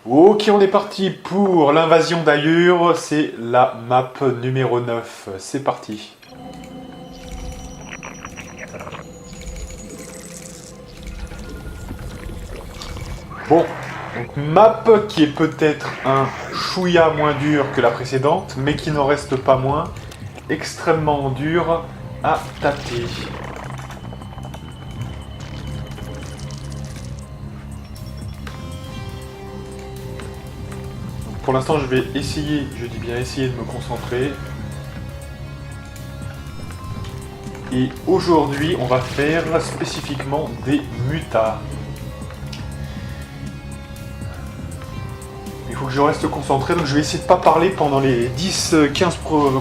Ok, on est parti pour l'invasion d'Ayur, c'est la map numéro 9, c'est parti. Bon, donc map qui est peut-être un chouïa moins dur que la précédente, mais qui n'en reste pas moins extrêmement dur à tâter. Pour l'instant, je vais essayer, je dis bien essayer de me concentrer. Et aujourd'hui, on va faire spécifiquement des mutas. Il faut que je reste concentré, donc je vais essayer de ne pas parler pendant les 10-15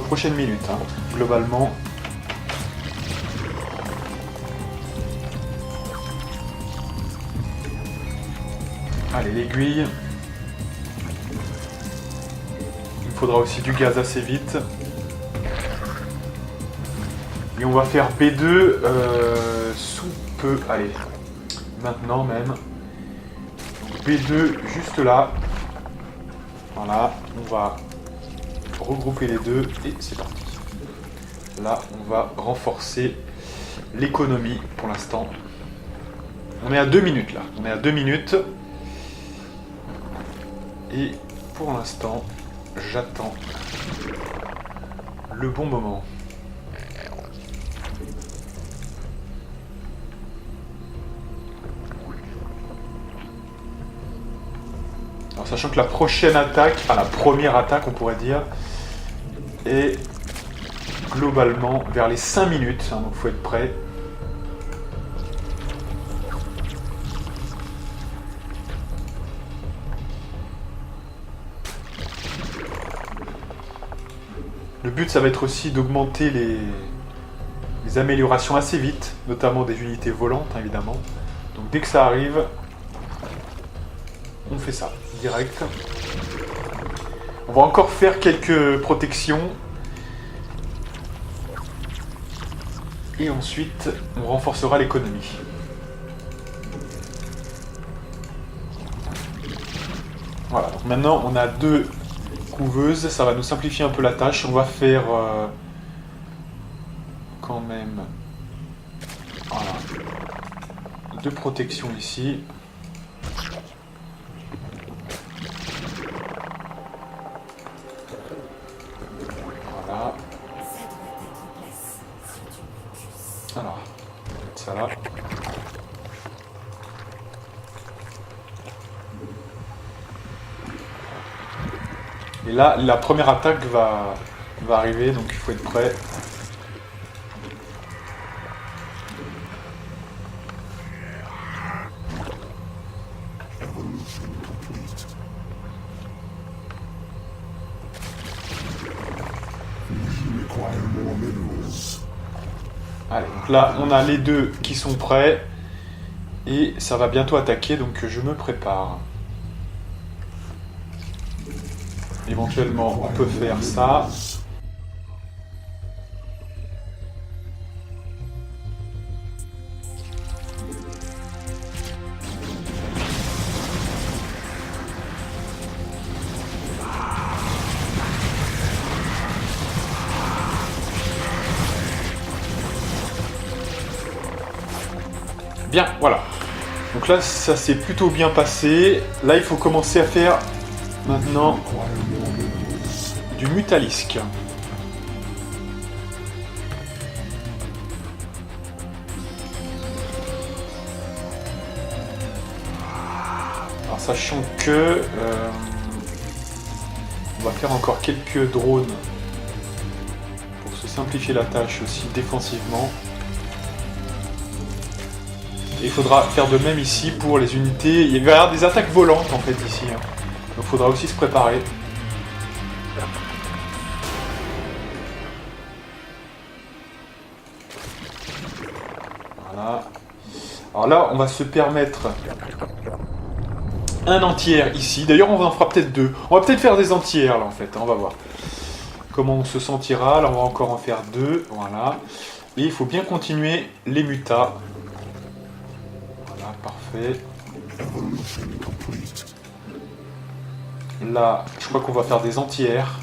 prochaines minutes, hein, globalement. Allez, l'aiguille. Il me faudra aussi du gaz assez vite. Et on va faire B2 sous peu. Allez, maintenant même. B2 juste là. Voilà, on va regrouper les deux et c'est parti. Là, on va renforcer l'économie pour l'instant. On est à 2 minutes là. On est à 2 minutes. Et pour l'instant, j'attends le bon moment. Alors, sachant que la prochaine attaque, enfin la première attaque on pourrait dire, est globalement vers les 5 minutes, hein, donc il faut être prêt. Le but ça va être aussi d'augmenter les améliorations assez vite, notamment des unités volantes hein, évidemment. Donc dès que ça arrive, on fait ça, direct. On va encore faire quelques protections. Et ensuite, on renforcera l'économie. Voilà, donc maintenant on a 2 couveuses, ça va nous simplifier un peu la tâche. On va faire quand même voilà, 2 protections ici. Voilà. Alors, ça là. Et là, la première attaque va arriver, donc il faut être prêt. Allez, donc là, on a les 2 qui sont prêts. Et ça va bientôt attaquer, donc je me prépare. Éventuellement, on peut faire ça. Bien, voilà. Donc là, ça s'est plutôt bien passé. Là, il faut commencer à faire maintenant du mutalisque. Alors, sachant que on va faire encore quelques drones pour se simplifier la tâche aussi défensivement. Et il faudra faire de même ici pour les unités. Il va y avoir des attaques volantes en fait ici. Hein. Donc il faudra aussi se préparer. Voilà. Alors là, on va se permettre un entière ici. D'ailleurs, on en fera peut-être 2. On va peut-être faire des entières là en fait. On va voir comment on se sentira. Là, on va encore en faire 2. Voilà. Et il faut bien continuer les mutas. Parfait. Là, je crois qu'on va faire des anti-airs.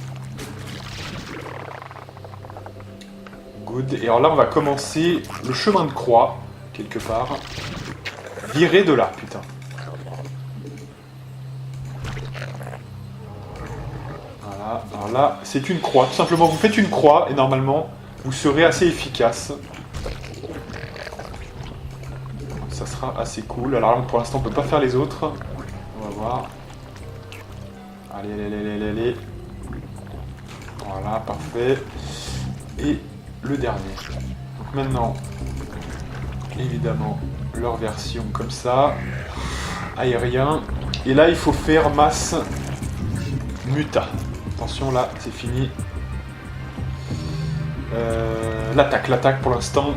Good. Et alors là, on va commencer le chemin de croix, quelque part. Virer de là, putain. Voilà. Alors là, c'est une croix. Tout simplement, vous faites une croix et normalement, vous serez assez efficace. Ça sera assez cool. Alors là, pour l'instant, on peut pas faire les autres. On va voir. Allez, allez, allez, allez, allez. Voilà, parfait. Et le dernier. Donc maintenant, évidemment, leur version comme ça. Aérien. Et là, il faut faire masse muta. Attention, là, c'est fini. L'attaque pour l'instant.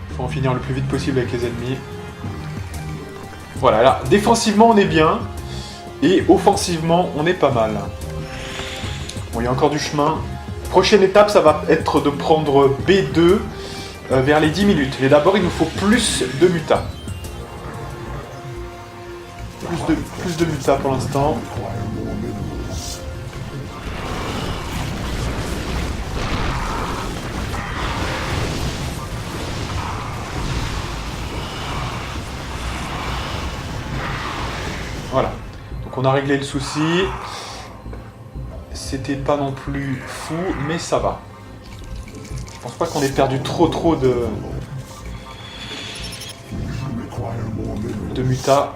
Il faut en finir le plus vite possible avec les ennemis. Voilà, là, défensivement, on est bien. Et offensivement, on est pas mal. Bon, il y a encore du chemin. Prochaine étape, ça va être de prendre B2 vers les 10 minutes. Mais d'abord, il nous faut plus de muta. Plus de muta pour l'instant. Voilà. Donc on a réglé le souci. C'était pas non plus fou, mais ça va. Je pense pas qu'on ait perdu trop de muta.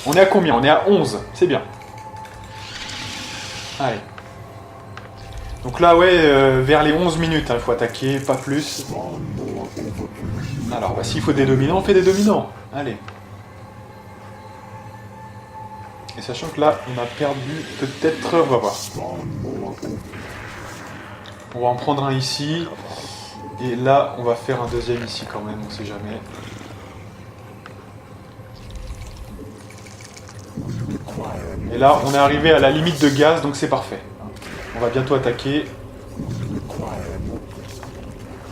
On est à combien? On est à 11, c'est bien. Allez. Donc là, ouais, vers les 11 minutes, il faut attaquer, pas plus. Alors, bah, s'il faut des dominants, on fait des dominants. Allez. Et sachant que là, on a perdu peut-être... On va voir. On va en prendre un ici. Et là, on va faire un deuxième ici quand même, on sait jamais. Et là, on est arrivé à la limite de gaz, donc c'est parfait. On va bientôt attaquer.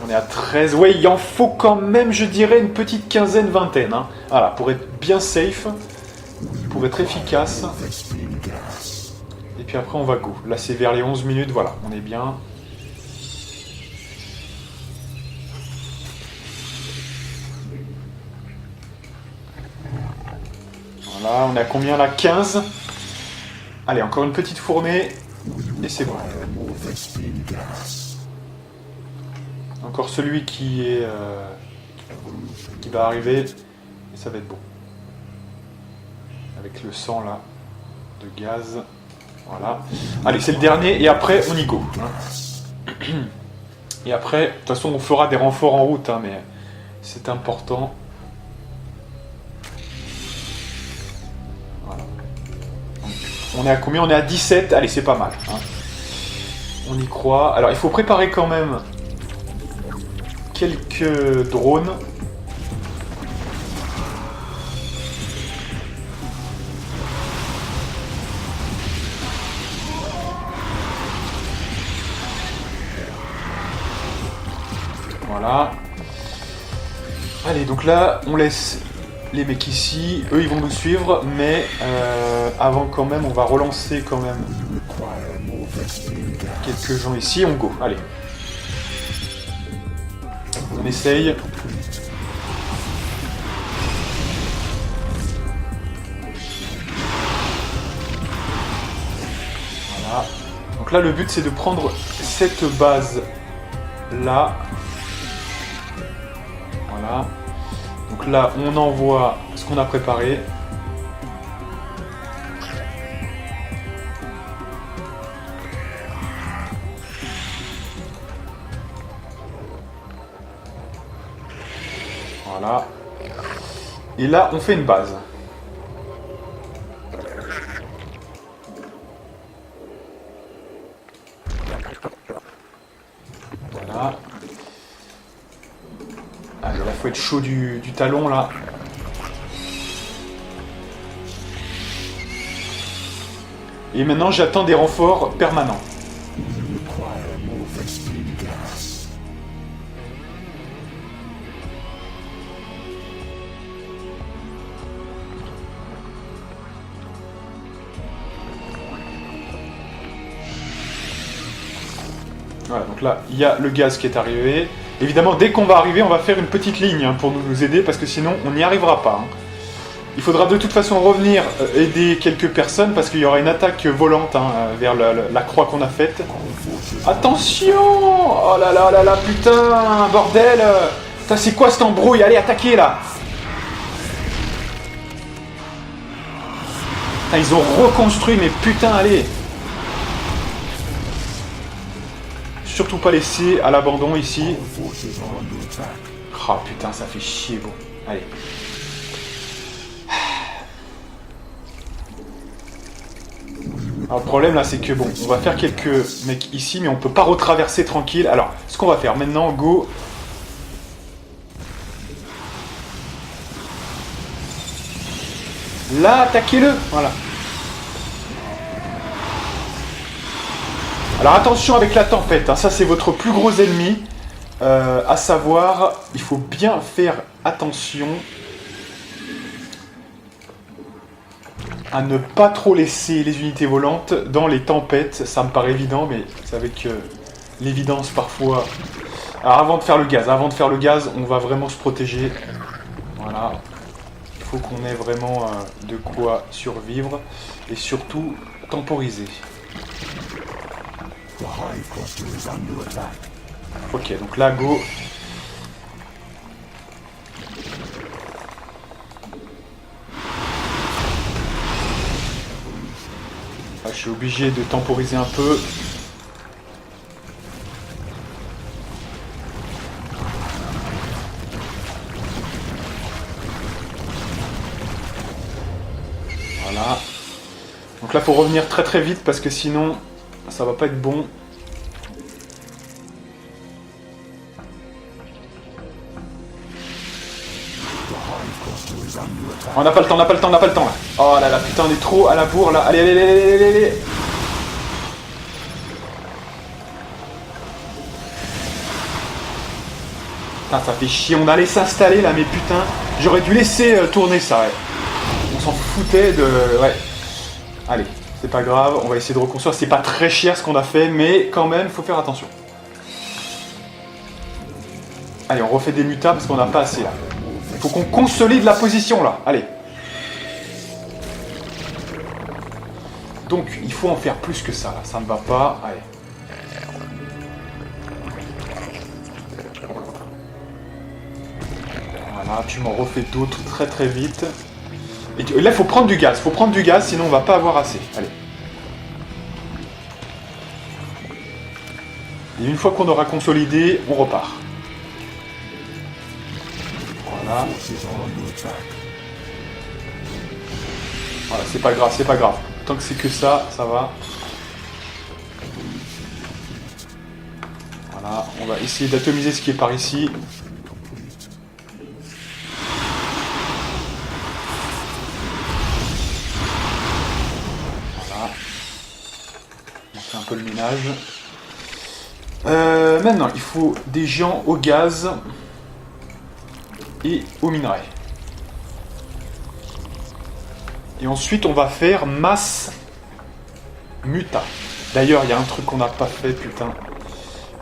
On est à 13. Ouais, il en faut quand même, je dirais, une petite quinzaine, vingtaine. Hein. Voilà, pour être bien safe, pour être efficace. Et puis après, on va go. Là, c'est vers les 11 minutes, voilà, on est bien. Voilà, on est à combien là? 15. Allez, encore une petite fournée. Et c'est bon. Encore celui qui va arriver. Et ça va être bon. Avec le sang là. De gaz. Voilà. Allez, c'est le dernier. Et après, on y go. Hein. Et après, de toute façon, on fera des renforts en route. Hein, mais c'est important. On est à combien? On est à 17. Allez, c'est pas mal. Hein. On y croit. Alors, il faut préparer quand même quelques drones. Voilà. Allez, donc là, on laisse les mecs ici. Eux, ils vont nous suivre, mais avant quand même, on va relancer quand même quelques gens ici. On go. Allez. On essaye. Voilà. Donc là, le but, c'est de prendre cette base là. Voilà. Donc là, on envoie ce qu'on a préparé. Voilà. Et là, on fait une base. Voilà. Allez, là, faut être chaud du talon, là. Et maintenant, j'attends des renforts permanents. Voilà, donc là, il y a le gaz qui est arrivé. Évidemment, dès qu'on va arriver, on va faire une petite ligne hein, pour nous aider, parce que sinon, on n'y arrivera pas. Hein. Il faudra de toute façon revenir aider quelques personnes, parce qu'il y aura une attaque volante hein, vers la croix qu'on a faite. Attention! Oh là là là là, putain, bordel! Putain, c'est quoi cette embrouille? Allez, attaquez, là! Putain, ils ont reconstruit, mais putain, allez! Surtout pas laisser à l'abandon ici. Oh putain, ça fait chier, bon. Allez. Alors, le problème là, c'est que bon, on va faire quelques mecs ici, mais on peut pas retraverser tranquille. Alors, ce qu'on va faire maintenant, go. Là, attaquez-le. Voilà. Alors attention avec la tempête, hein. Ça c'est votre plus gros ennemi. À savoir, il faut bien faire attention à ne pas trop laisser les unités volantes dans les tempêtes. Ça me paraît évident, mais c'est avec l'évidence parfois. Alors avant de faire le gaz, on va vraiment se protéger. Voilà. Il faut qu'on ait vraiment de quoi survivre et surtout temporiser. Ok, donc là, go. Là, je suis obligé de temporiser un peu. Voilà. Donc là, il faut revenir très très vite parce que sinon, ça va pas être bon. On n'a pas le temps, là. Oh là là, putain, on est trop à la bourre là. Allez, allez, allez, allez, allez, allez. Putain, ça fait chier, on allait s'installer là, mais putain, j'aurais dû laisser tourner ça, ouais. On s'en foutait de... Ouais. Allez, c'est pas grave, on va essayer de reconstruire. C'est pas très cher ce qu'on a fait, mais quand même, faut faire attention. Allez, on refait des mutas parce qu'on n'a pas assez là. Faut qu'on consolide la position là, allez. Donc, il faut en faire plus que ça là, ça ne va pas, allez. Voilà, tu m'en refais d'autres très très vite. Et là, il faut prendre du gaz, sinon on va pas avoir assez. Allez. Et une fois qu'on aura consolidé, on repart. Voilà. Voilà, c'est pas grave, c'est pas grave. Tant que c'est que ça, ça va. Voilà, on va essayer d'atomiser ce qui est par ici. Voilà. On fait un peu le ménage. Maintenant, il faut des gens au gaz et au minerai. Et ensuite, on va faire masse muta. D'ailleurs, il y a un truc qu'on n'a pas fait, putain.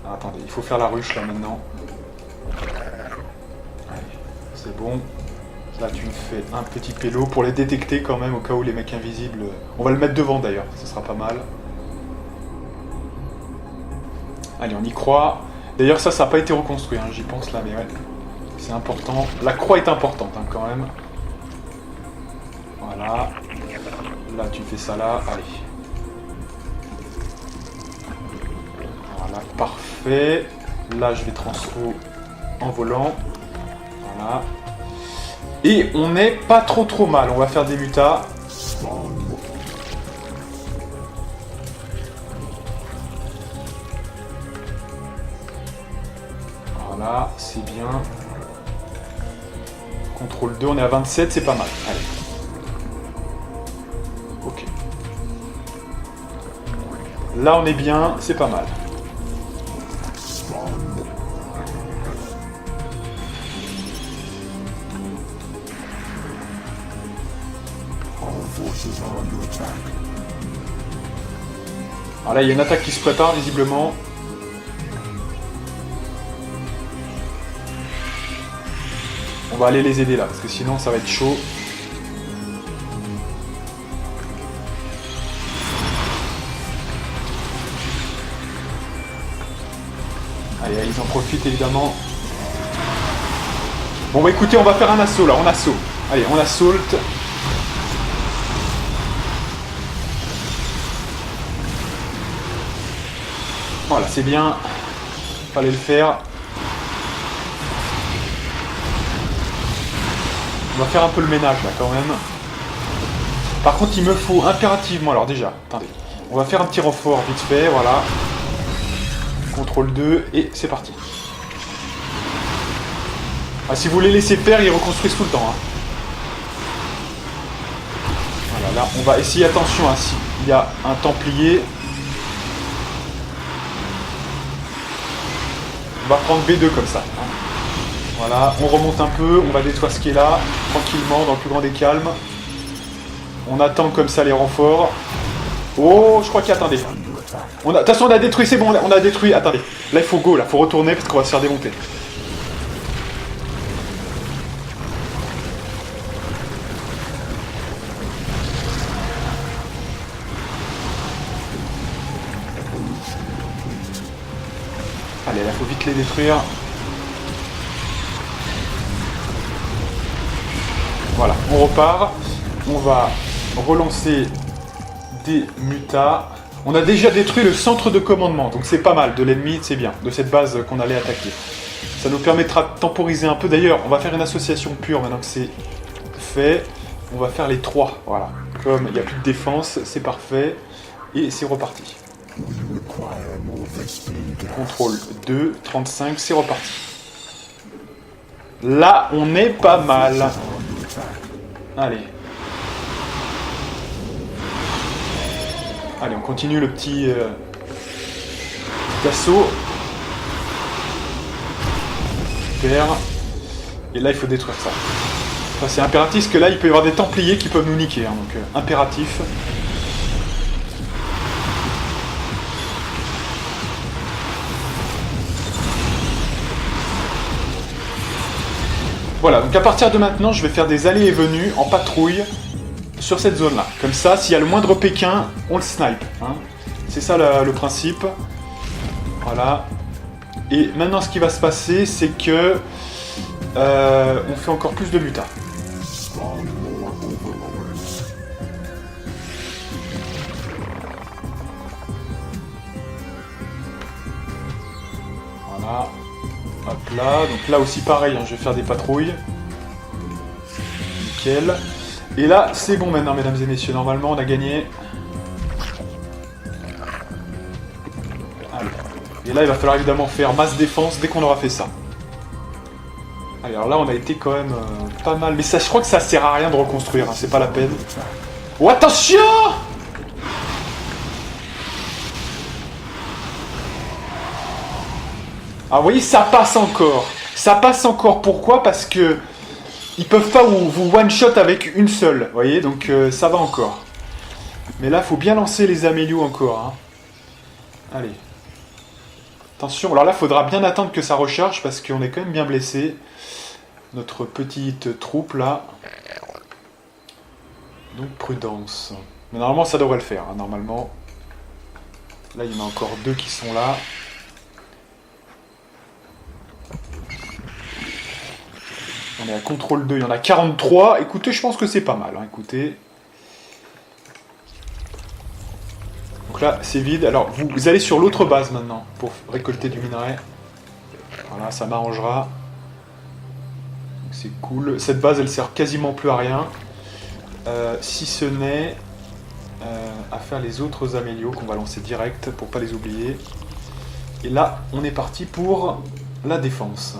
Ah, attendez, il faut faire la ruche là maintenant. Allez, c'est bon. Là, tu me fais un petit pélo pour les détecter quand même, au cas où les mecs invisibles... On va le mettre devant d'ailleurs, ce sera pas mal. Allez, on y croit. D'ailleurs, ça n'a pas été reconstruit, hein, j'y pense là, mais ouais. C'est important. La croix est importante hein, quand même. Voilà. Là, tu fais ça là. Allez. Voilà, parfait. Là, je vais transfo en volant. Voilà. Et on n'est pas trop mal. On va faire des mutas. Voilà, c'est bien. Contrôle 2, on est à 27, c'est pas mal. Allez. Ok. Là, on est bien, c'est pas mal. Alors là, il y a une attaque qui se prépare, visiblement. va aller les aider là, parce que sinon ça va être chaud. Allez, ils en profitent évidemment. Bon bah écoutez, on va faire un assaut là, on assaut. Allez, on assault. Voilà, c'est bien. Fallait le faire. On va faire un peu le ménage là quand même. Par contre, il me faut impérativement... Alors déjà, attendez. On va faire un petit renfort vite fait, voilà. CTRL 2 et c'est parti. Ah, si vous les laissez faire, ils reconstruisent tout le temps. Hein. Voilà, là, on va essayer, attention, hein, s'il y a un Templier. On va prendre B2 comme ça. Hein. Voilà, on remonte un peu, on va détruire ce qui est là, tranquillement, dans le plus grand des calmes. On attend comme ça les renforts. Oh, je crois qu'il y a... Attendez. De toute façon, on a détruit, c'est bon, on a détruit. Attendez, là, il faut go, là, faut retourner parce qu'on va se faire démonter. Allez, là, faut vite les détruire. Voilà, on repart. On va relancer des mutas. On a déjà détruit le centre de commandement, donc c'est pas mal de l'ennemi, c'est bien, de cette base qu'on allait attaquer. Ça nous permettra de temporiser un peu. D'ailleurs, on va faire une association pure maintenant que c'est fait. On va faire les 3, voilà. Comme il n'y a plus de défense, c'est parfait. Et c'est reparti. CTRL 2, 35, c'est reparti. Là, on est pas mal. Allez. Allez, on continue le petit assaut. Super. Et là, il faut détruire ça. Enfin, c'est impératif, parce que là, il peut y avoir des Templiers qui peuvent nous niquer. Hein, donc, impératif. Voilà, donc à partir de maintenant, je vais faire des allées et venues en patrouille sur cette zone-là. Comme ça, s'il y a le moindre Pékin, on le snipe. Hein. C'est ça le principe. Voilà. Et maintenant, ce qui va se passer, c'est que on fait encore plus de mutas. Voilà. Hop là. Donc là aussi, pareil, hein, je vais faire des patrouilles. Nickel. Et là, c'est bon maintenant, mesdames et messieurs. Normalement, on a gagné. Allez. Et là, il va falloir évidemment faire masse défense dès qu'on aura fait ça. Allez, alors là, on a été quand même pas mal. Mais ça, je crois que ça sert à rien de reconstruire. Hein, c'est pas la peine. Oh, attention! Ah, vous voyez, ça passe encore. Ça passe encore. Pourquoi? Parce que ils peuvent pas vous one-shot avec une seule. Vous voyez, donc ça va encore. Mais là, faut bien lancer les amélios encore. Hein. Allez. Attention. Alors là, faudra bien attendre que ça recharge parce qu'on est quand même bien blessé. Notre petite troupe là. Donc prudence. Mais normalement, ça devrait le faire. Hein, normalement. Là, il y en a encore 2 qui sont là. On est à CTRL 2, il y en a 43. Écoutez, je pense que c'est pas mal. Hein, écoutez. Donc là, c'est vide. Alors, vous allez sur l'autre base maintenant pour récolter du minerai. Voilà, ça m'arrangera. C'est cool. Cette base, elle sert quasiment plus à rien. Si ce n'est à faire les autres amélios qu'on va lancer direct pour pas les oublier. Et là, on est parti pour la défense.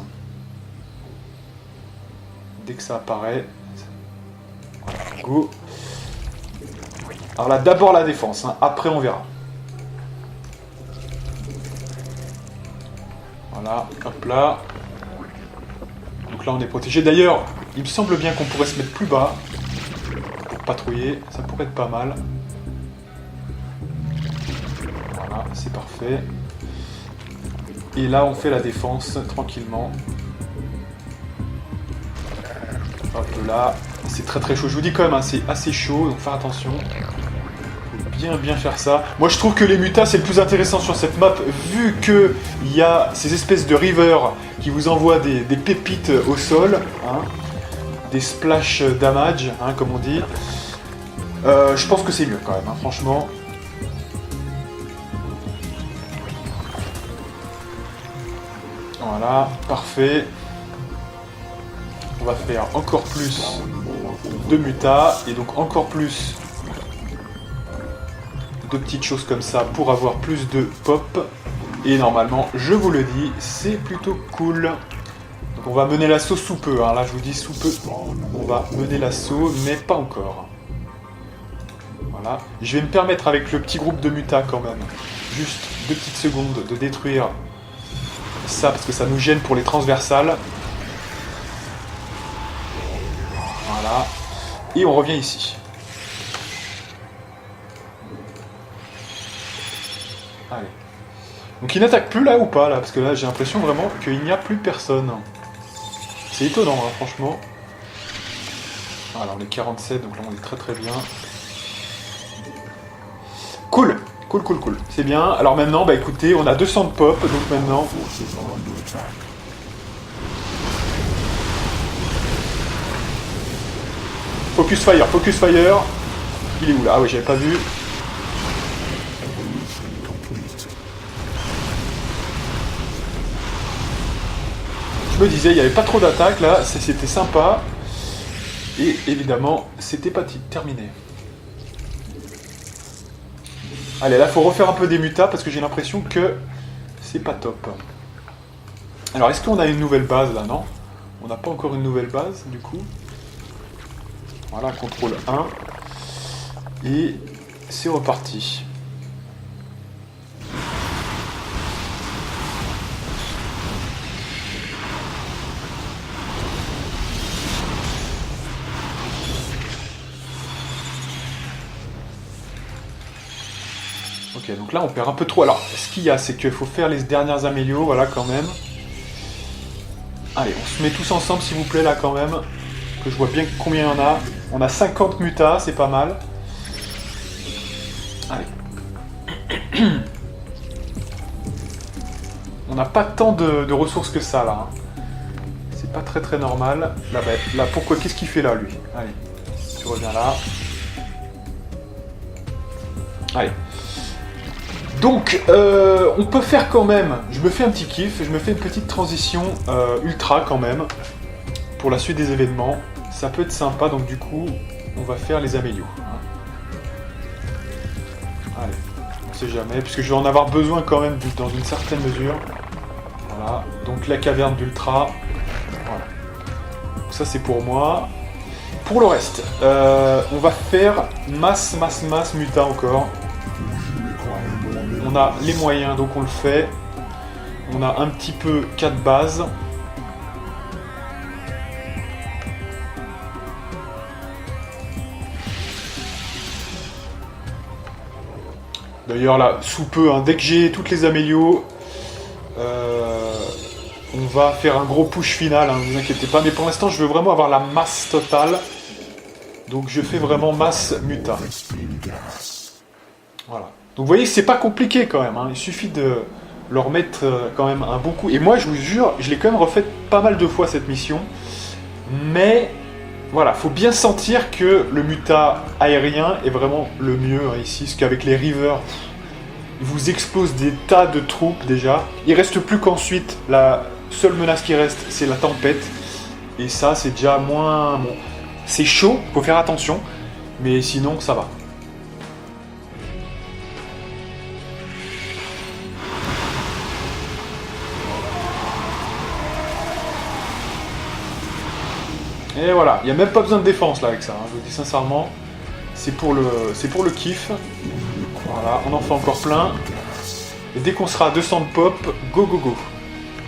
Dès que ça apparaît, voilà, go. Alors là, d'abord la défense, hein. Après on verra. Voilà, hop là. Donc là on est protégé. D'ailleurs, il me semble bien qu'on pourrait se mettre plus bas pour patrouiller. Ça pourrait être pas mal. Voilà, c'est parfait. Et là on fait la défense tranquillement. Hop là. C'est très très chaud. Je vous dis quand même, hein, c'est assez chaud, donc faire attention. Faut bien faire ça. Moi je trouve que les mutas c'est le plus intéressant sur cette map, vu que il y a ces espèces de rivers qui vous envoient des pépites au sol, hein, des splash damage, hein, comme on dit. Je pense que c'est mieux quand même, hein, franchement. Voilà, parfait. On va faire encore plus de mutas et donc encore plus de petites choses comme ça pour avoir plus de pop. Et normalement, je vous le dis, c'est plutôt cool. Donc on va mener l'assaut sous peu. Hein. Là, je vous dis sous peu, on va mener l'assaut, mais pas encore. Voilà. Je vais me permettre avec le petit groupe de mutas quand même, juste 2 petites secondes de détruire ça parce que ça nous gêne pour les transversales. Voilà. Et on revient ici. Allez. Donc il n'attaque plus là ou pas là? Parce que là j'ai l'impression vraiment qu'il n'y a plus personne. C'est étonnant hein, franchement. Voilà, on est 47 donc là on est très très bien. Cool. C'est bien. Alors maintenant, bah écoutez, on a 200 de pop, donc maintenant... Focus fire. Il est où là? Ah oui, j'avais pas vu. Je me disais, il n'y avait pas trop d'attaques là, c'était sympa. Et évidemment, c'était pas terminé. Allez, là, il faut refaire un peu des mutas parce que j'ai l'impression que c'est pas top. Alors, est-ce qu'on a une nouvelle base là? Non, on n'a pas encore une nouvelle base du coup. Voilà, contrôle 1. Et c'est reparti. Ok, donc là on perd un peu trop. Alors, ce qu'il y a, c'est qu'il faut faire les dernières amélios, voilà quand même. Allez, on se met tous ensemble s'il vous plaît là quand même. Que je vois bien combien il y en a. On a 50 mutas, c'est pas mal. Allez. On n'a pas tant de ressources que ça là. Hein. C'est pas très normal. Là, pourquoi? Qu'est-ce qu'il fait là lui? Allez, tu reviens là. Allez. Donc, on peut faire quand même, je me fais un petit kiff, je me fais une petite transition ultra quand même, pour la suite des événements. Ça peut être sympa, donc du coup, on va faire les amélios. Hein. Allez, on sait jamais, puisque je vais en avoir besoin quand même dans une certaine mesure. Voilà, donc la caverne d'ultra. Voilà. Donc ça c'est pour moi. Pour le reste, on va faire masse muta encore. On a les moyens, donc on le fait. On a un petit peu 4 bases. D'ailleurs là, sous peu, hein, dès que j'ai toutes les amélios, on va faire un gros push final, hein, ne vous inquiétez pas. Mais pour l'instant, je veux vraiment avoir la masse totale. Donc je fais vraiment masse muta. Voilà. Donc vous voyez que c'est pas compliqué quand même, hein. Il suffit de leur mettre quand même un bon coup. Et moi je vous jure, je l'ai quand même refait pas mal de fois cette mission. Mais voilà, faut bien sentir que le muta aérien est vraiment le mieux hein, ici. Parce qu'avec les rivers, ils vous explosent des tas de troupes déjà. Il reste plus qu'ensuite, la seule menace qui reste, c'est la tempête. Et ça c'est déjà moins... Bon, c'est chaud, faut faire attention. Mais sinon ça va. Et voilà, il n'y a même pas besoin de défense là avec ça, hein, je vous dis sincèrement, c'est pour le kiff. Voilà, on en fait encore plein. Et dès qu'on sera à 200 de pop, go.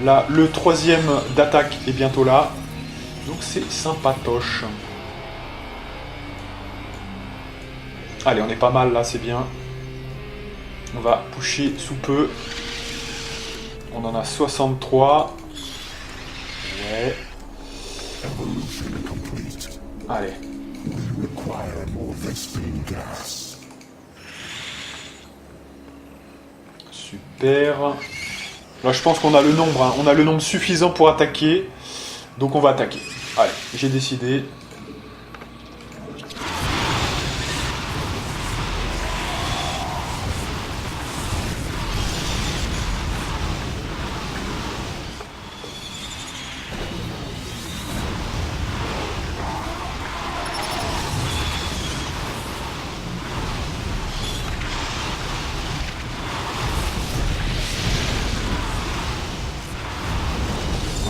Là, le 3e d'attaque est bientôt là, donc c'est sympatoche. Allez, on est pas mal là, c'est bien. On va pusher sous peu. On en a 63. Ouais. Allez. Super. Là, je pense qu'on a le nombre. Hein. On a le nombre suffisant pour attaquer. Donc, on va attaquer. Allez, j'ai décidé.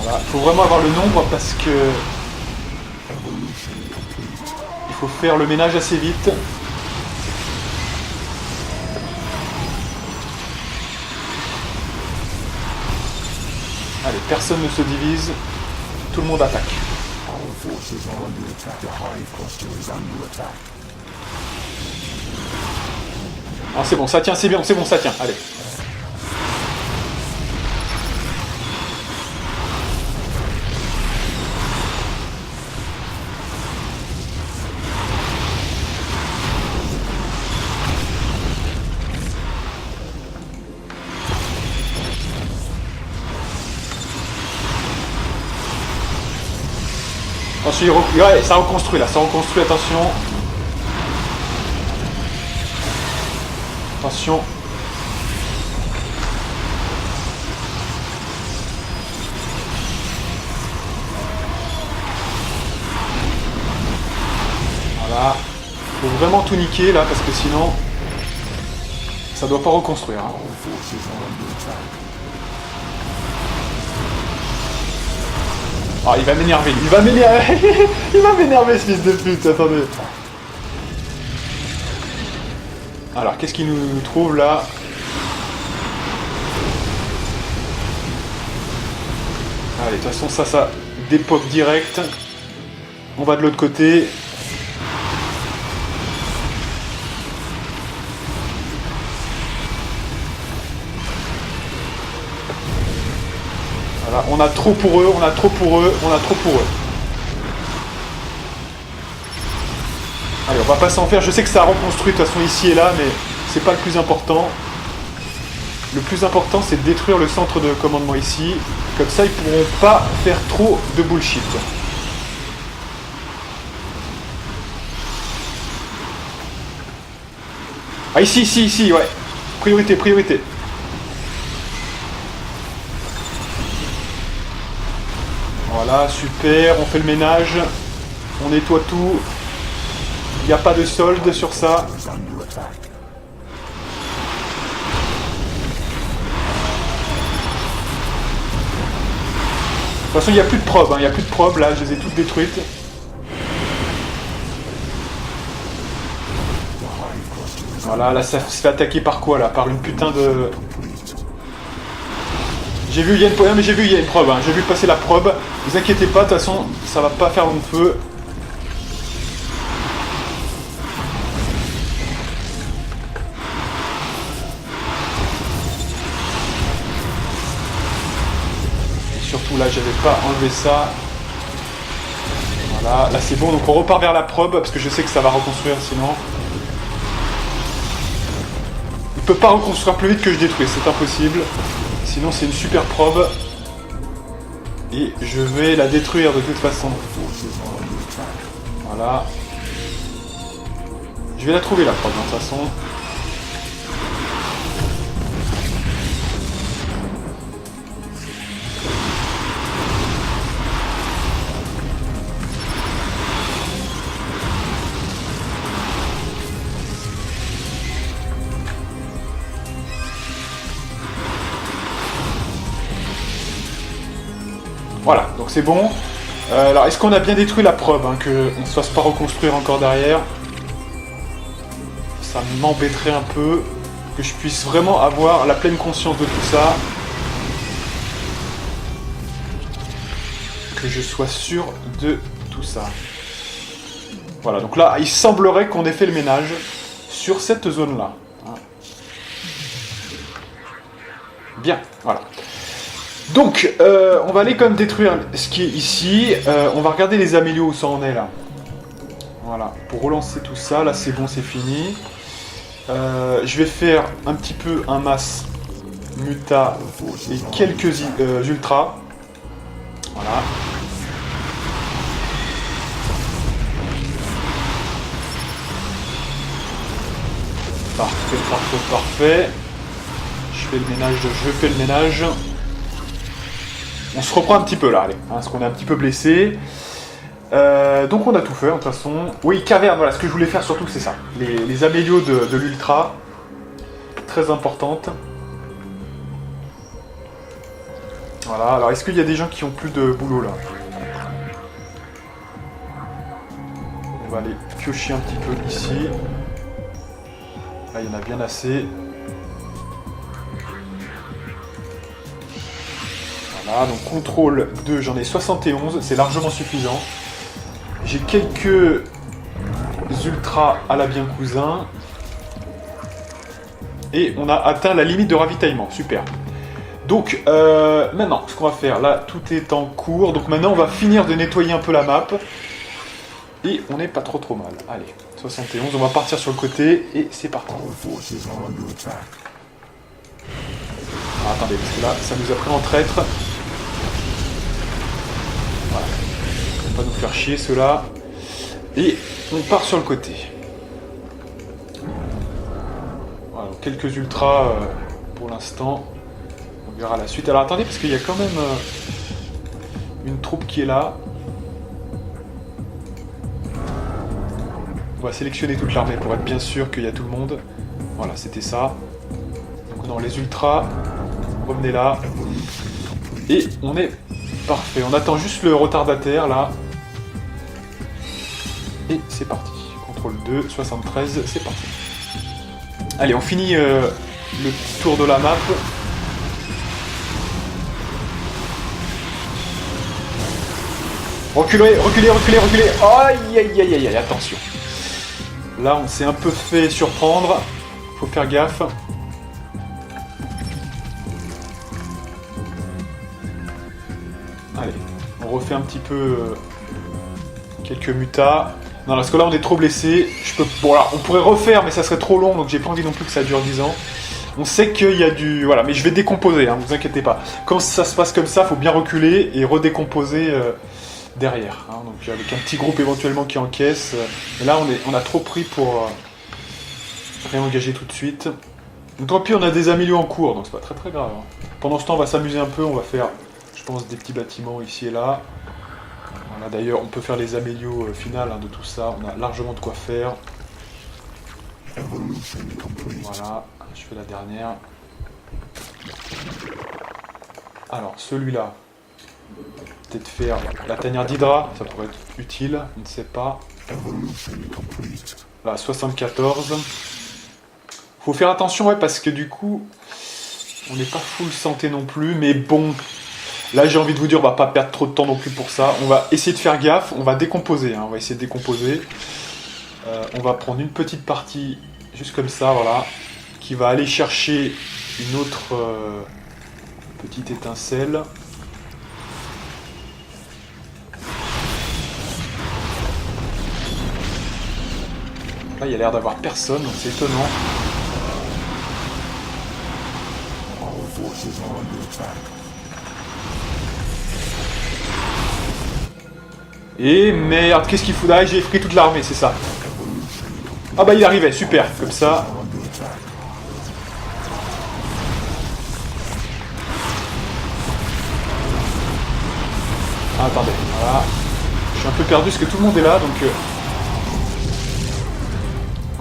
Voilà, il faut vraiment avoir le nombre parce que il faut faire le ménage assez vite. Allez, personne ne se divise, tout le monde attaque. Ah, c'est bon, ça tient, c'est bien, c'est bon, ça tient, allez. Ensuite, ouais, ça reconstruit là, ça reconstruit, attention. Attention. Voilà. Faut vraiment tout niquer là, parce que sinon, ça doit pas reconstruire. Hein. Ah, il va m'énerver, il va m'énerver. Il va m'énerver ce fils de pute, attendez. Alors, qu'est-ce qu'il nous trouve là? Allez, de toute façon, ça dépop direct. On va de l'autre côté. Voilà, on a trop pour eux, on a trop pour eux, on a trop pour eux. Allez, on va pas s'en faire. Je sais que ça a reconstruit de toute façon ici et là, mais c'est pas le plus important. Le plus important, c'est de détruire le centre de commandement ici. Comme ça, ils pourront pas faire trop de bullshit. Ah, ici, ouais. Priorité, priorité. Voilà, super, on fait le ménage. On nettoie tout. Il n'y a pas de solde sur ça. De toute façon, il n'y a plus de probes, hein. Il n'y a plus de probes, là, je les ai toutes détruites. Voilà, là, ça se fait attaquer par quoi, là? Par une putain de... J'ai vu, il y a une probe, mais j'ai vu, il y a une probe, hein. J'ai vu passer la probe. Ne vous inquiétez pas, de toute façon, ça va pas faire long feu. Et surtout, là, j'avais pas enlevé ça. Voilà, là, c'est bon. Donc, on repart vers la probe, parce que je sais que ça va reconstruire, sinon... Il peut pas reconstruire plus vite que je détruis, c'est impossible. Sinon, c'est une super probe. Et je vais la détruire de toute façon. Voilà. Je vais la trouver la probe de toute façon. Voilà, donc c'est bon. Alors, est-ce qu'on a bien détruit la probe, hein, qu'on ne se fasse pas reconstruire encore derrière? Ça m'embêterait un peu que je puisse vraiment avoir la pleine conscience de tout ça. Que je sois sûr de tout ça. Voilà, donc là, il semblerait qu'on ait fait le ménage sur cette zone-là. Bien, voilà. Donc, on va aller quand même détruire ce qui est ici. On va regarder les amélios où ça en est là. Voilà, pour relancer tout ça, là c'est bon, c'est fini. Je vais faire un petit peu un mass muta et quelques ultras. Voilà. Parfait, parfait, parfait. Je fais le ménage. On se reprend un petit peu là, allez, hein, parce qu'on est un petit peu blessé. Donc on a tout fait, de toute façon. Oui, caverne, voilà, ce que je voulais faire surtout, c'est ça. Les amélios de l'ultra. Très importante. Voilà, alors est-ce qu'il y a des gens qui ont plus de boulot là? On va aller piocher un petit peu ici. Là, il y en a bien assez. Voilà, donc contrôle 2, j'en ai 71, c'est largement suffisant. J'ai quelques ultras à la bien cousin. Et on a atteint la limite de ravitaillement, super. Donc, maintenant, ce qu'on va faire, là, tout est en cours. Donc maintenant, on va finir de nettoyer un peu la map. Et on n'est pas trop mal. Allez, 71, on va partir sur le côté. Et c'est parti. Ah, attendez, parce que là, ça nous a pris en traître. Voilà. On va pas nous faire chier, ceux-là. Et on part sur le côté. Voilà, donc quelques ultras pour l'instant. On verra la suite. Alors attendez, parce qu'il y a quand même une troupe qui est là. On va sélectionner toute l'armée pour être bien sûr qu'il y a tout le monde. Voilà, c'était ça. Donc non, les ultras, revenez là. Et on est parfait. On attend juste le retardataire là. Et c'est parti. Contrôle 2, 73, c'est parti. Allez, on finit le petit tour de la map. Reculez, reculez, reculez, reculez. Aïe, aïe, aïe, aïe, aïe, attention. Là, on s'est un peu fait surprendre. Faut faire gaffe. Allez, on refait un petit peu quelques mutas. Non, parce que là, on est trop blessé. Bon, alors, on pourrait refaire, mais ça serait trop long, donc j'ai pas envie non plus que ça dure 10 ans. On sait qu'il y a du... Voilà, mais je vais décomposer, hein, vous inquiétez pas. Quand ça se passe comme ça, faut bien reculer et redécomposer derrière. Hein, donc avec un petit groupe éventuellement qui encaisse. Et là, on a trop pris pour réengager tout de suite. Donc tant pis, on a des améliorations en cours, donc c'est pas très très grave. Hein. Pendant ce temps, on va s'amuser un peu, on va faire, je pense, des petits bâtiments ici et là. Voilà, d'ailleurs, on peut faire les améliorations finales hein, de tout ça, on a largement de quoi faire. Voilà, je fais la dernière. Alors, celui-là, peut-être faire la tanière d'Hydra, ça pourrait être utile, je ne sais pas. Là, 74. Faut faire attention, ouais, parce que du coup, on n'est pas full santé non plus, mais bon, là j'ai envie de vous dire, on va pas perdre trop de temps non plus pour ça. On va essayer de faire gaffe, on va décomposer, hein, on va essayer de décomposer. On va prendre une petite partie, juste comme ça, voilà, qui va aller chercher une autre petite étincelle. Là, il y a l'air d'avoir personne, donc c'est étonnant. Et merde, qu'est-ce qu'il fout là? J'ai pris toute l'armée, c'est ça. Ah bah il arrivait, super, comme ça. Ah, attendez, voilà. Je suis un peu perdu parce que tout le monde est là, donc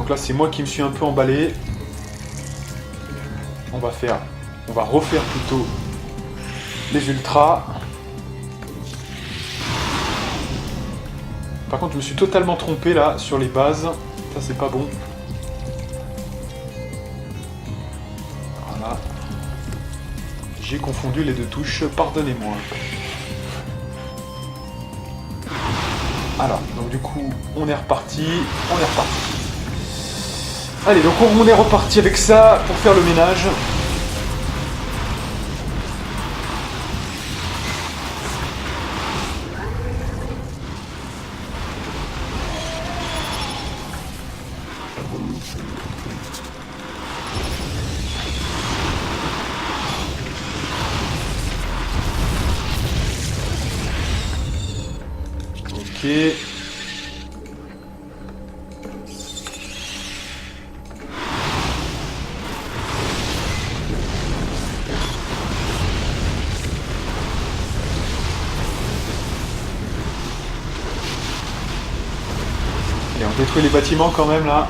là c'est moi qui me suis un peu emballé. On va refaire plutôt les ultras. Par contre, je me suis totalement trompé là sur les bases. Ça, c'est pas bon. Voilà. J'ai confondu les deux touches. Pardonnez-moi. Alors, donc du coup, on est reparti. Allez, donc on est reparti avec ça pour faire le ménage. Ok. Et on détruit les bâtiments quand même là.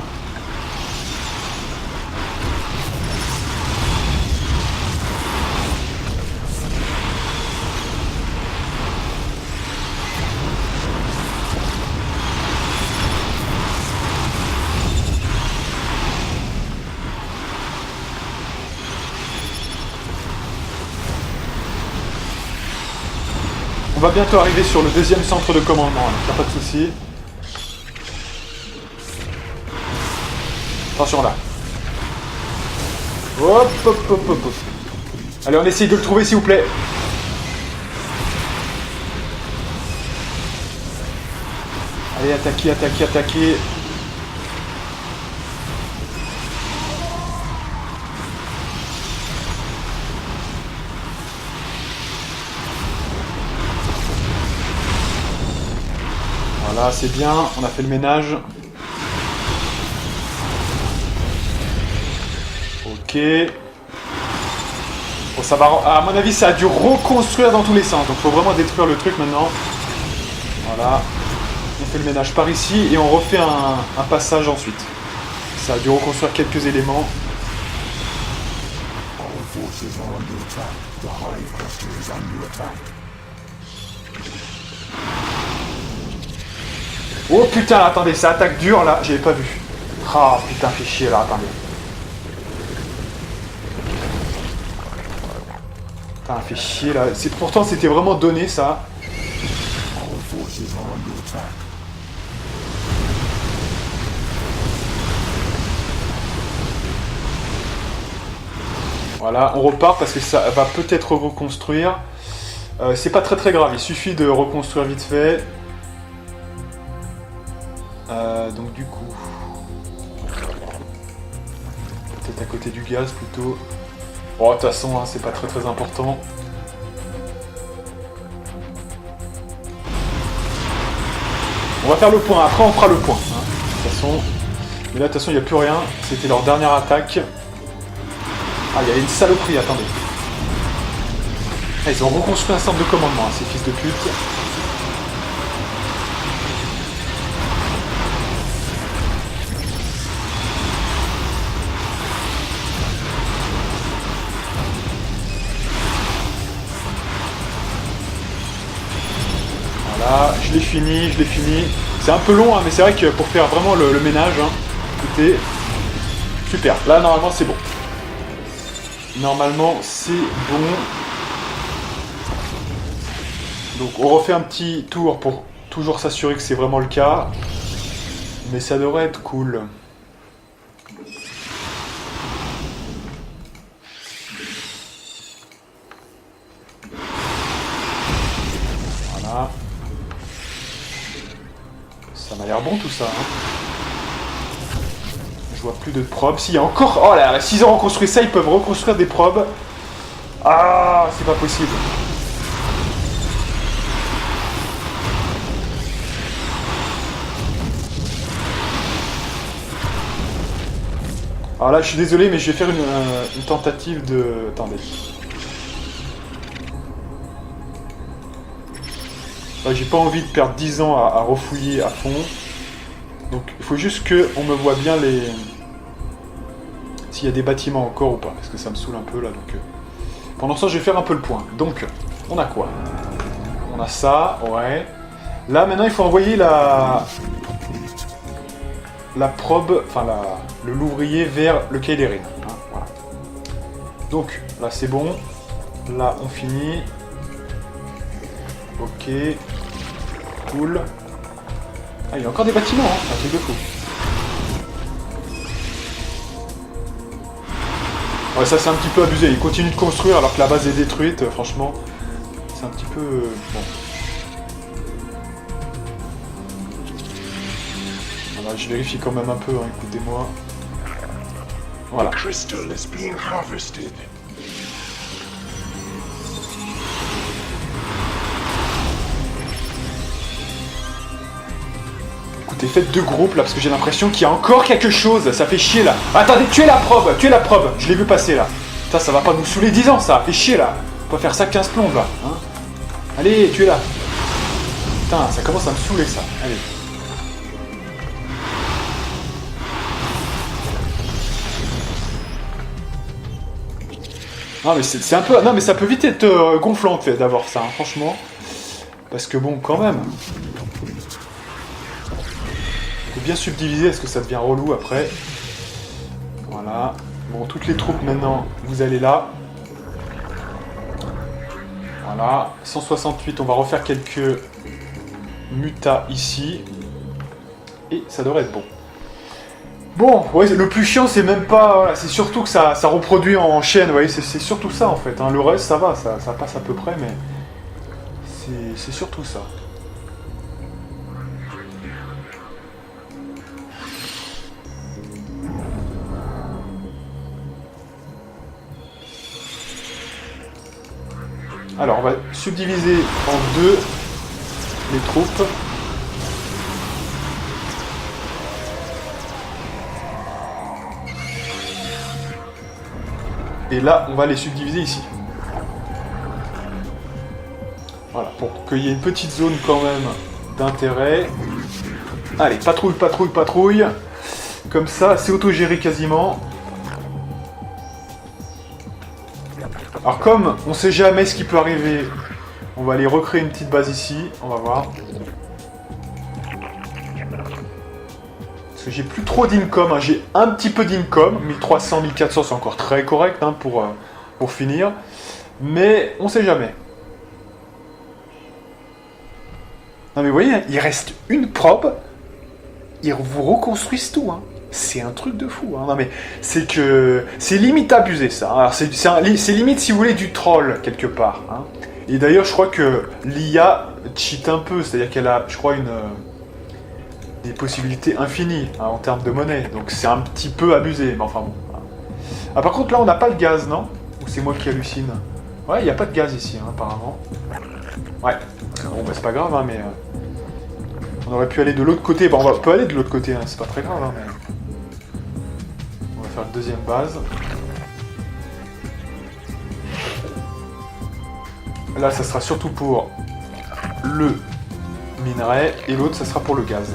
On va bientôt arriver sur le deuxième centre de commandement, donc y a pas de souci. Attention là. Hop, hop, hop, hop, hop. Allez, on essaye de le trouver s'il vous plaît. Allez, attaquez, attaquez, attaquez. Voilà, c'est bien, on a fait le ménage. Ok. Bon, ça va... À mon avis, ça a dû reconstruire dans tous les sens. Donc, il faut vraiment détruire le truc maintenant. Voilà. On fait le ménage par ici et on refait un passage ensuite. Ça a dû reconstruire quelques éléments. Oh putain, attendez, ça attaque dur là, j'avais pas vu. Ah putain, fait chier là, attendez. Putain, fait chier là. Pourtant c'était vraiment donné ça. Voilà, on repart parce que ça va peut-être reconstruire. C'est pas très grave, il suffit de reconstruire vite fait. Donc du coup... Peut-être à côté du gaz plutôt. Bon, de toute façon, hein, c'est pas très important. On va faire le point, après on fera le point. Hein, de toute façon... Mais là, de toute façon, il n'y a plus rien. C'était leur dernière attaque. Ah, il y a une saloperie, attendez. Ah, ils ont reconstruit un centre de commandement, hein, ces fils de pute. Voilà, je l'ai fini. C'est un peu long, hein, mais c'est vrai que pour faire vraiment le ménage, hein, écoutez, super. Là, normalement, c'est bon. Normalement, c'est bon. Donc, on refait un petit tour pour toujours s'assurer que c'est vraiment le cas. Mais ça devrait être cool. Voilà. Ça m'a l'air bon tout ça. Hein. Je vois plus de probes. S'il y a encore... Oh là, s'ils ont reconstruit ça, ils peuvent reconstruire des probes. Ah, c'est pas possible. Alors là, je suis désolé, mais je vais faire une tentative de... Attendez. Ouais, j'ai pas envie de perdre 10 ans à refouiller à fond. Donc il faut juste qu'on me voit bien les... S'il y a des bâtiments encore ou pas, parce que ça me saoule un peu là. Donc pendant ça, je vais faire un peu le point. Donc, on a quoi? On a ça, ouais. Là, maintenant, il faut envoyer la probe, enfin le louvrier vers le quai des Reines. Hein, voilà. Donc, là, c'est bon. Là, on finit. Ok. Cool. Ah, il y a encore des bâtiments, hein. C'est un truc de fou. Ouais, ça, c'est un petit peu abusé. Il continue de construire alors que la base est détruite. Franchement, c'est un petit peu... bon. Ouais, je vérifie quand même un peu, hein, écoutez-moi. Voilà. Écoutez, faites deux groupes là, parce que j'ai l'impression qu'il y a encore quelque chose, ça fait chier là. Attendez, tuez la probe, je l'ai vu passer là. Putain, ça va pas nous saouler 10 ans ça, fait chier là. On va faire ça 15 plombes là. Hein. Allez, tuez-la. Putain, ça commence à me saouler ça. Allez. Non mais c'est un peu... Non mais ça peut vite être gonflant en fait d'avoir ça, hein, franchement. Parce que bon, quand même. Faut bien subdiviser, est-ce que ça devient relou après. Voilà. Bon, toutes les troupes maintenant, vous allez là. Voilà. 168, on va refaire quelques mutas ici. Et ça devrait être bon. Bon, ouais, le plus chiant, c'est même pas... Voilà, c'est surtout que ça reproduit en chaîne, vous voyez, c'est surtout ça, en fait. Hein. Le reste, ça va, ça passe à peu près, mais... C'est surtout ça. Alors, on va subdiviser en deux les troupes. Et là, on va les subdiviser ici. Voilà, pour qu'il y ait une petite zone quand même d'intérêt. Allez, patrouille, patrouille, patrouille. Comme ça, c'est autogéré quasiment. Alors comme on sait jamais ce qui peut arriver, on va aller recréer une petite base ici. On va voir. Parce que j'ai plus trop d'income, hein. J'ai un petit peu d'income, 1300, 1400 c'est encore très correct hein, pour finir, mais on sait jamais. Non mais vous voyez, il reste une probe, ils vous reconstruisent tout, hein. C'est un truc de fou, hein. Non mais c'est que c'est limite abusé ça, alors c'est limite si vous voulez du troll quelque part, hein. Et d'ailleurs je crois que l'IA cheat un peu, c'est-à-dire qu'elle a, je crois, des possibilités infinies hein, en termes de monnaie, donc c'est un petit peu abusé, mais enfin bon. Ah par contre là on n'a pas de gaz, non? Ou c'est moi qui hallucine? Ouais, il n'y a pas de gaz ici, hein, apparemment. Ouais, bon bah c'est pas grave, hein, mais... on aurait pu aller de l'autre côté, bon on peut aller de l'autre côté, hein, c'est pas très grave, hein, mais... On va faire une deuxième base. Là ça sera surtout pour le minerai, et l'autre ça sera pour le gaz.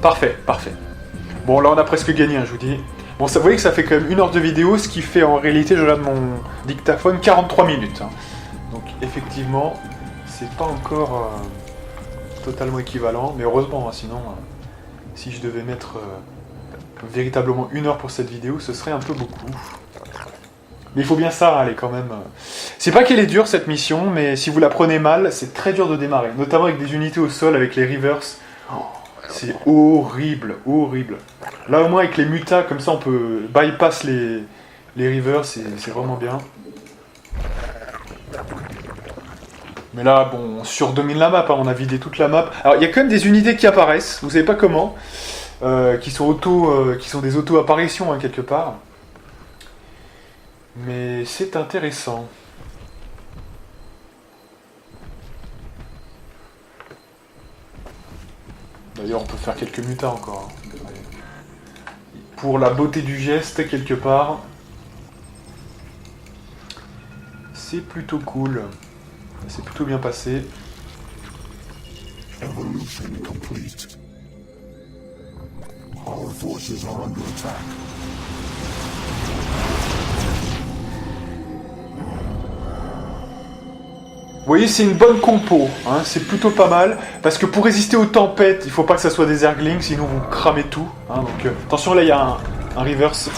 Parfait, parfait. Bon, là on a presque gagné, hein, je vous dis. Bon, vous voyez que ça fait quand même 1 heure de vidéo, ce qui fait en réalité, je regarde mon dictaphone, 43 minutes. Hein. Donc effectivement, c'est pas encore totalement équivalent, mais heureusement, hein, sinon, si je devais mettre véritablement 1 heure pour cette vidéo, ce serait un peu beaucoup. Mais il faut bien ça, elle est quand même... C'est pas qu'elle est dure cette mission, mais si vous la prenez mal, c'est très dur de démarrer, notamment avec des unités au sol, avec les reverse. C'est horrible, horrible. Là au moins avec les mutas, comme ça on peut bypass les rivers, c'est vraiment bien. Mais là, bon, on surdomine la map, hein, on a vidé toute la map. Alors il y a quand même des unités qui apparaissent, vous savez pas comment, qui sont des auto-apparitions hein, quelque part. Mais c'est intéressant. D'ailleurs, on peut faire quelques mutas encore. Pour la beauté du geste, quelque part. C'est plutôt cool. C'est plutôt bien passé. Evolution complete. Our forces are under attack. Vous voyez, c'est une bonne compo, hein, c'est plutôt pas mal, parce que pour résister aux tempêtes, il faut pas que ça soit des Zerglings, sinon vous cramez tout. Hein, donc, attention, là il y a un reverse.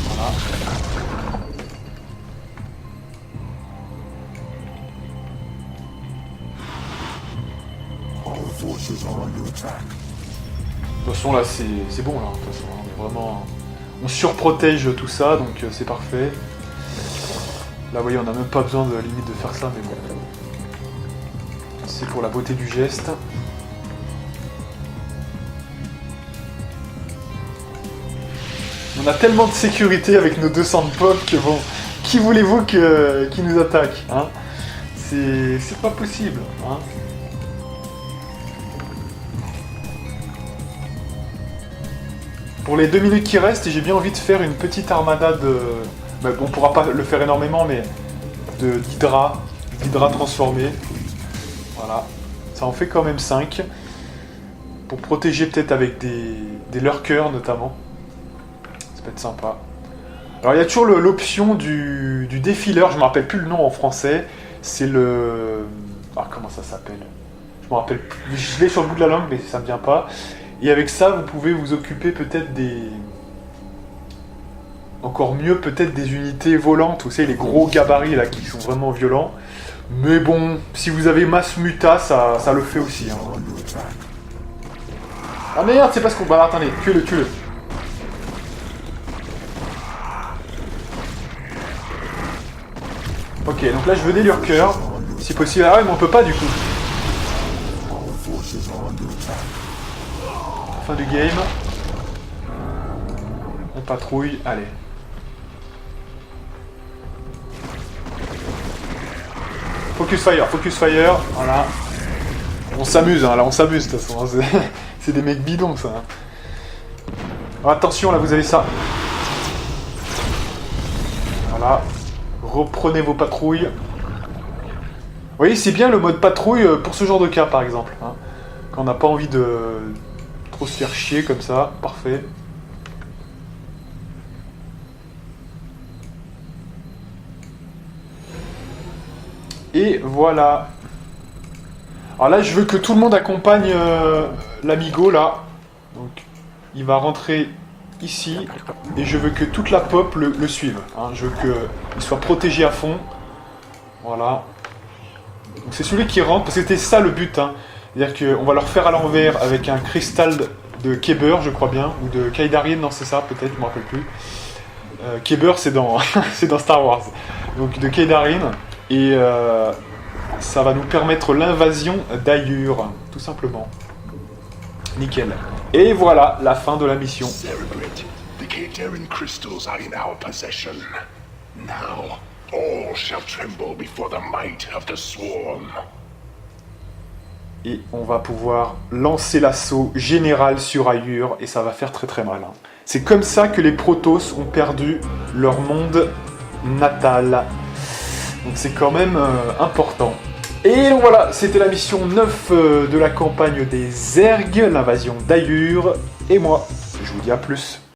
Voilà. toute façon là c'est bon là, de toute façon, on est vraiment... On surprotège tout ça, donc c'est parfait. Là vous voyez, on n'a même pas besoin de limite de faire ça, mais bon. C'est pour la beauté du geste. On a tellement de sécurité avec nos 200 de pop que bon... Qui voulez-vous qui nous attaque, hein? C'est pas possible, hein? Pour les 2 minutes qui restent, j'ai bien envie de faire une petite armada de... Bah, on pourra pas le faire énormément, mais d'Hydra transformé. Voilà. Ça en fait quand même 5. Pour protéger peut-être avec des lurkers notamment. Ça peut être sympa. Alors il y a toujours l'option du défileur, je me rappelle plus le nom en français. C'est le... Ah, comment ça s'appelle? Je me rappelle plus. Je l'ai sur le bout de la langue, mais ça me vient pas. Et avec ça, vous pouvez vous occuper peut-être des... Encore mieux, peut-être des unités volantes. Vous savez, les gros gabarits là qui sont vraiment violents. Mais bon, si vous avez masse muta, ça le fait aussi. Hein. Ah merde, c'est pas ce qu'on... Bah attendez, tuez-le. Ok, donc là je veux des lurkers. Si possible. Ah ouais, mais on peut pas du coup. Fin du game. On patrouille, allez. Focus fire, voilà. On s'amuse, hein, là on s'amuse de toute façon. Hein, c'est des mecs bidons ça. Hein. Alors, attention, là vous avez ça. Voilà. Reprenez vos patrouilles. Vous voyez, c'est bien le mode patrouille pour ce genre de cas par exemple. Hein. Quand on n'a pas envie de trop se faire chier comme ça, parfait. Et voilà. Alors là, je veux que tout le monde accompagne l'amigo là. Donc, il va rentrer ici. Et je veux que toute la pop le suive. Hein. Je veux qu'il soit protégé à fond. Voilà. Donc c'est celui qui rentre, parce que c'était ça le but. Hein. C'est-à-dire qu'on va leur faire à l'envers avec un cristal de Kyber, je crois bien. Ou de Kaidarien, non c'est ça peut-être, je me rappelle plus. Kyber c'est dans, c'est dans Star Wars. Donc de Kaidarien. Et ça va nous permettre l'invasion d'Ayur, tout simplement. Nickel. Et voilà, la fin de la mission. The Kaidarin crystals are in our possession. Now, all shall tremble before the might of the swarm. Et on va pouvoir lancer l'assaut général sur Ayur, et ça va faire très très mal. Hein. C'est comme ça que les Protoss ont perdu leur monde natal. Donc c'est quand même important. Et donc voilà, c'était la mission 9 de la campagne des Zerg, l'invasion d'Ayur. Et moi, je vous dis à plus.